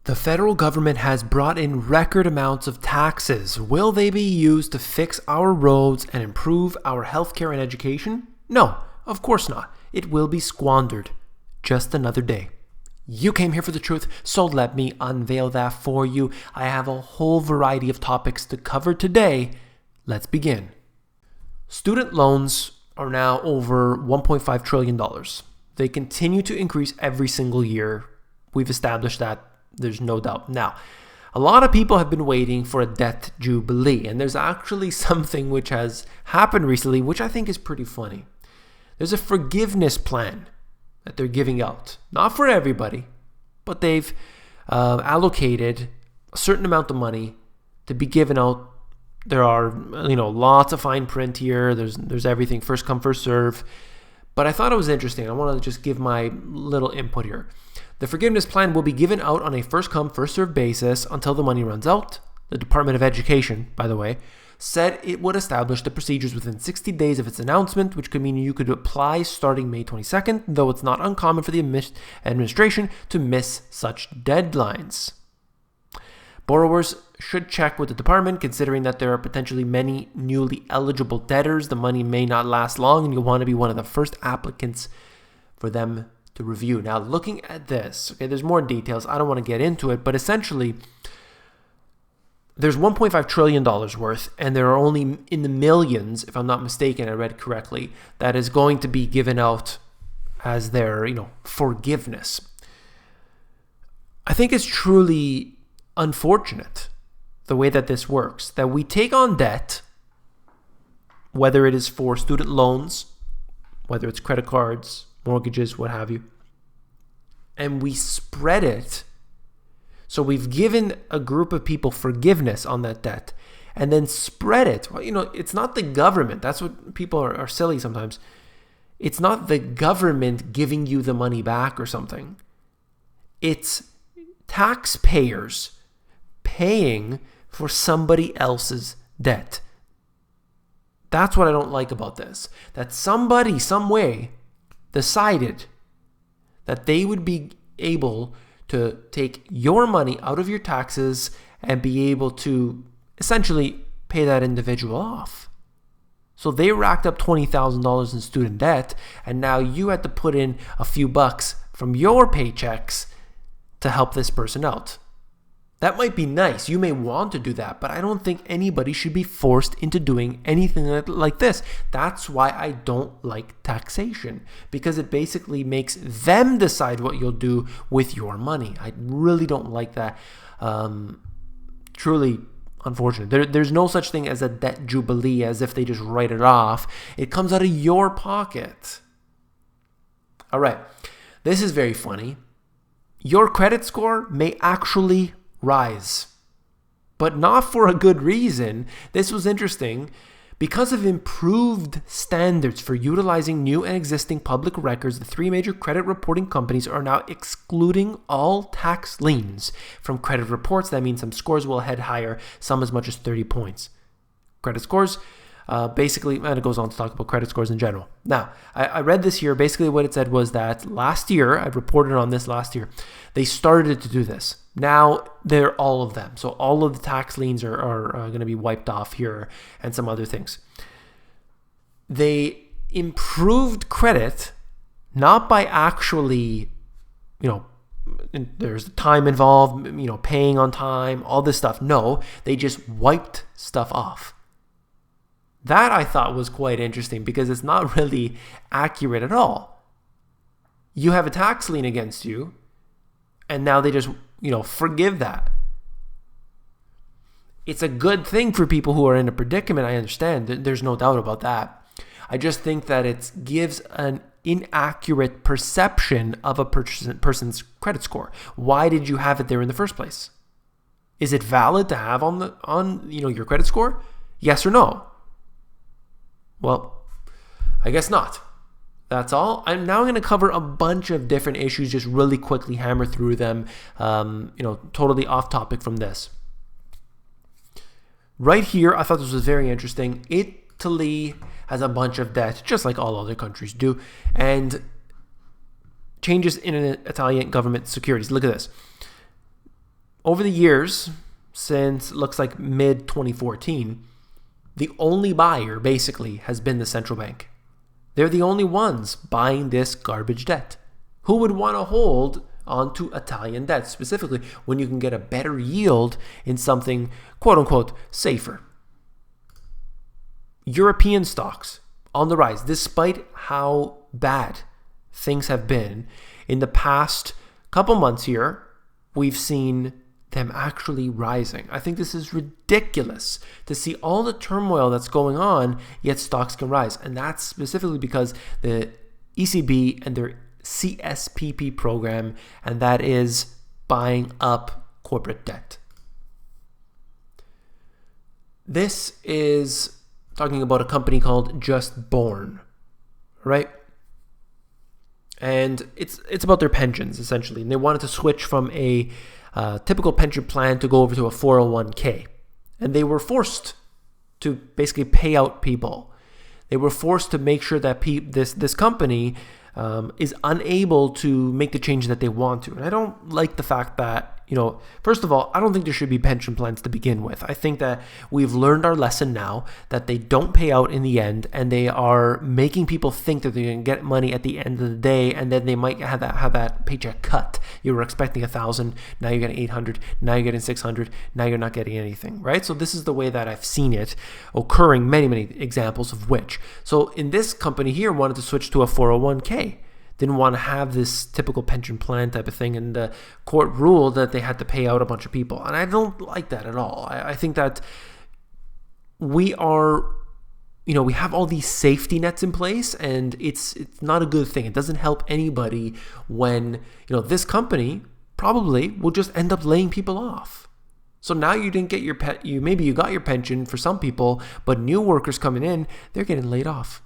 The federal government has brought in record amounts of taxes. Will they be used to fix our roads and improve our healthcare and education? No, of course not. It will be squandered. Just another day. You came here for the truth, so let me unveil that for you. I have a whole variety of topics to cover today. Let's begin. Student loans are now over $1.5 trillion. They continue to increase every single year. We've established that. There's no doubt. Now, a lot of people have been waiting for a debt jubilee, and there's actually something which has happened recently, which I think is pretty funny. There's a forgiveness plan that they're giving out. Not for everybody, but they've allocated a certain amount of money to be given out. There are, lots of fine print here. There's everything, first come, first serve. But I thought it was interesting. I want to just give my little input here. The forgiveness plan will be given out on a first-come, first-served basis until the money runs out. The Department of Education, by the way, said it would establish the procedures within 60 days of its announcement, which could mean you could apply starting May 22nd, though it's not uncommon for the administration to miss such deadlines. Borrowers should check with the department, considering that there are potentially many newly eligible debtors. The money may not last long, and you'll want to be one of the first applicants for them to review. Now, looking at this, okay, there's more details. I don't want to get into it, but essentially, there's $1.5 trillion worth, and there are only in the millions, if I'm not mistaken, I read correctly, that is going to be given out as their, forgiveness. I think it's truly unfortunate the way that this works, that we take on debt, whether it is for student loans, whether it's credit cards, mortgages, what have you, and we spread it. So we've given a group of people forgiveness on that debt and then spread it. Well, it's not the government. That's what people are silly sometimes. It's not the government giving you the money back or something. It's taxpayers paying for somebody else's debt. That's what I don't like about this. That somebody, some way, decided that they would be able to take your money out of your taxes and be able to essentially pay that individual off. So they racked up $20,000 in student debt, and now you had to put in a few bucks from your paychecks to help this person out. That might be nice. You may want to do that, but I don't think anybody should be forced into doing anything like this. That's why I don't like taxation, because it basically makes them decide what you'll do with your money. I really don't like that. Truly unfortunate. There's no such thing as a debt jubilee, as if they just write it off. It comes out of your pocket. All right. This is very funny. Your credit score may actually rise, but not for a good reason. This was interesting. Because of improved standards for utilizing new and existing public records, the three major credit reporting companies are now excluding all tax liens from credit reports. That means some scores will head higher, some as much as 30 points. Credit scores, basically, and it goes on to talk about credit scores in general. Now, I read this here. Basically, what it said was that last year, I reported on this last year, they started to do this. Now, they're all of them. So all of the tax liens are going to be wiped off here, and some other things. They improved credit, not by actually, there's time involved, paying on time, all this stuff. No, they just wiped stuff off. That I thought was quite interesting, because it's not really accurate at all. You have a tax lien against you, and now they just, forgive that. It's a good thing for people who are in a predicament. I understand. There's no doubt about that. I just think that it gives an inaccurate perception of a person's credit score. Why did you have it there in the first place? Is it valid to have on your credit score? Yes or no? Well, I guess not. That's all. I'm now going to cover a bunch of different issues, just really quickly hammer through them, totally off topic from this. Right here, I thought this was very interesting. Italy has a bunch of debt, just like all other countries do, and changes in an Italian government securities. Look at this. over the years, since looks like mid 2014, the only buyer basically has been the central bank. They're the only ones buying this garbage debt. Who would want to hold onto Italian debt specifically when you can get a better yield in something quote unquote safer? European stocks on the rise, despite how bad things have been. In the past couple months here, we've seen them actually rising. I think this is ridiculous to see all the turmoil that's going on, yet stocks can rise. And that's specifically because the ECB and their CSPP program, and that is buying up corporate debt. This is talking about a company called Just Born, right? And it's about their pensions, essentially. And they wanted to switch from a typical pension plan to go over to a 401k. And they were forced to basically pay out people. They were forced to make sure that this company is unable to make the change that they want to. And I don't like the fact that, first of all, I don't think there should be pension plans to begin with. I think that we've learned our lesson now that they don't pay out in the end, and they are making people think that they're going to get money at the end of the day, and then they might have that paycheck cut. You were expecting 1,000, now you're getting 800, now you're getting 600, now you're not getting anything, right? So this is the way that I've seen it occurring, many, many examples of which. So in this company here, wanted to switch to a 401k. Didn't want to have this typical pension plan type of thing, and the court ruled that they had to pay out a bunch of people. And I don't like that at all. I think that we have all these safety nets in place, and it's not a good thing. It doesn't help anybody when, this company probably will just end up laying people off. So now you didn't get maybe you got your pension for some people, but new workers coming in, they're getting laid off.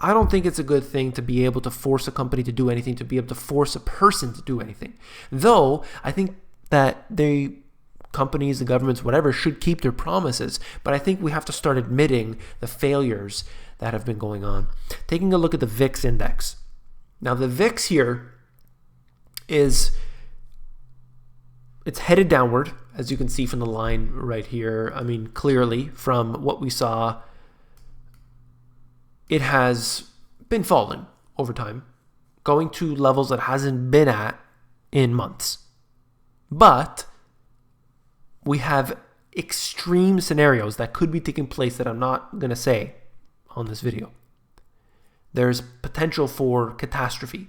I don't think it's a good thing to be able to force a company to do anything, to be able to force a person to do anything. Though, I think that companies, the governments, whatever, should keep their promises. But I think we have to start admitting the failures that have been going on. Taking a look at the VIX index. Now, the VIX here it's headed downward, as you can see from the line right here. I mean, clearly from what we saw, it has been falling over time, going to levels that it hasn't been at in months. But we have extreme scenarios that could be taking place that I'm not going to say on this video. There's potential for catastrophe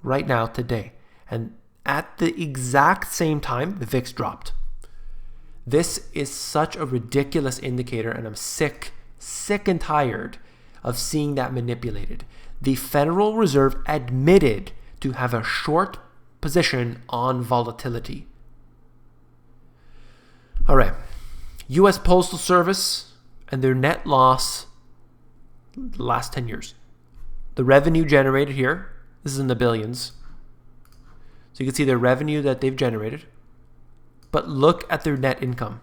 right now, today. And at the exact same time, the VIX dropped. This is such a ridiculous indicator, and I'm sick and tired of seeing that manipulated. The Federal Reserve admitted to have a short position on volatility. All right. U.S. Postal Service and their net loss the last 10 years. The revenue generated here, this is in the billions. So you can see the revenue that they've generated. But look at their net income.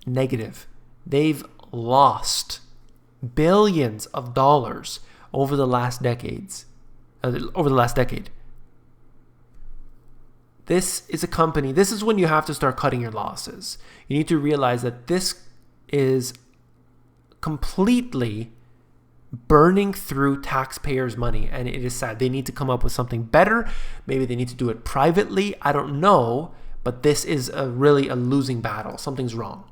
Negative. They've lost billions of dollars over the last decade. This is a company, this is when you have to start cutting your losses. You need to realize that this is completely burning through taxpayers' money, and it is sad. They need to come up with something better. Maybe they need to do it privately. I don't know, but this is really a losing battle. Something's wrong.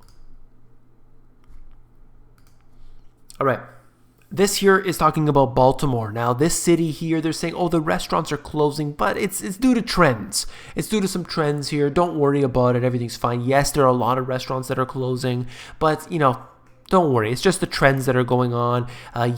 All right, this here is talking about Baltimore. Now, this city here, they're saying, the restaurants are closing, but it's due to trends. It's due to some trends here. Don't worry about it. Everything's fine. Yes, there are a lot of restaurants that are closing, but, don't worry. It's just the trends that are going on.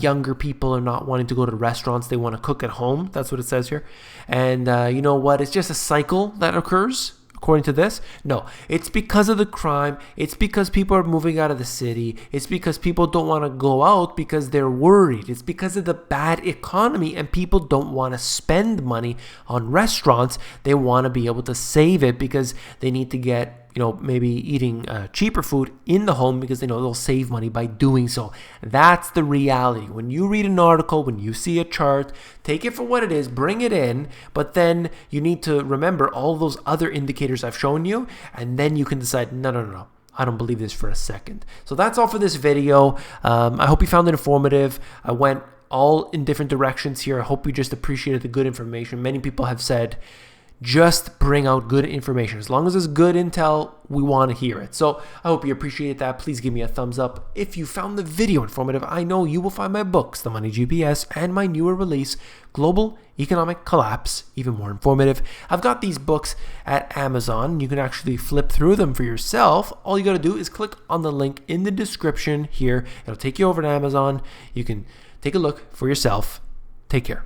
Younger people are not wanting to go to restaurants. They want to cook at home. That's what it says here. And you know what? It's just a cycle that occurs. According to this, no, it's because of the crime. It's because people are moving out of the city. It's because people don't want to go out because they're worried. It's because of the bad economy, and people don't want to spend money on restaurants. They want to be able to save it because they need to get, maybe eating cheaper food in the home because they know they'll save money by doing so. That's the reality. When you read an article, when you see a chart, take it for what it is, bring it in, but then you need to remember all those other indicators I've shown you, and then you can decide, no. I don't believe this for a second. So that's all for this video. I hope you found it informative. I went all in different directions here. I hope you just appreciated the good information. Many people have said, just bring out good information. As long as it's good intel, we want to hear it. So I hope you appreciate that. Please give me a thumbs up. If you found the video informative, I know you will find my books, The Money GPS, and my newer release, Global Economic Collapse, even more informative. I've got these books at Amazon. You can actually flip through them for yourself. All you got to do is click on the link in the description here. It'll take you over to Amazon. You can take a look for yourself. Take care.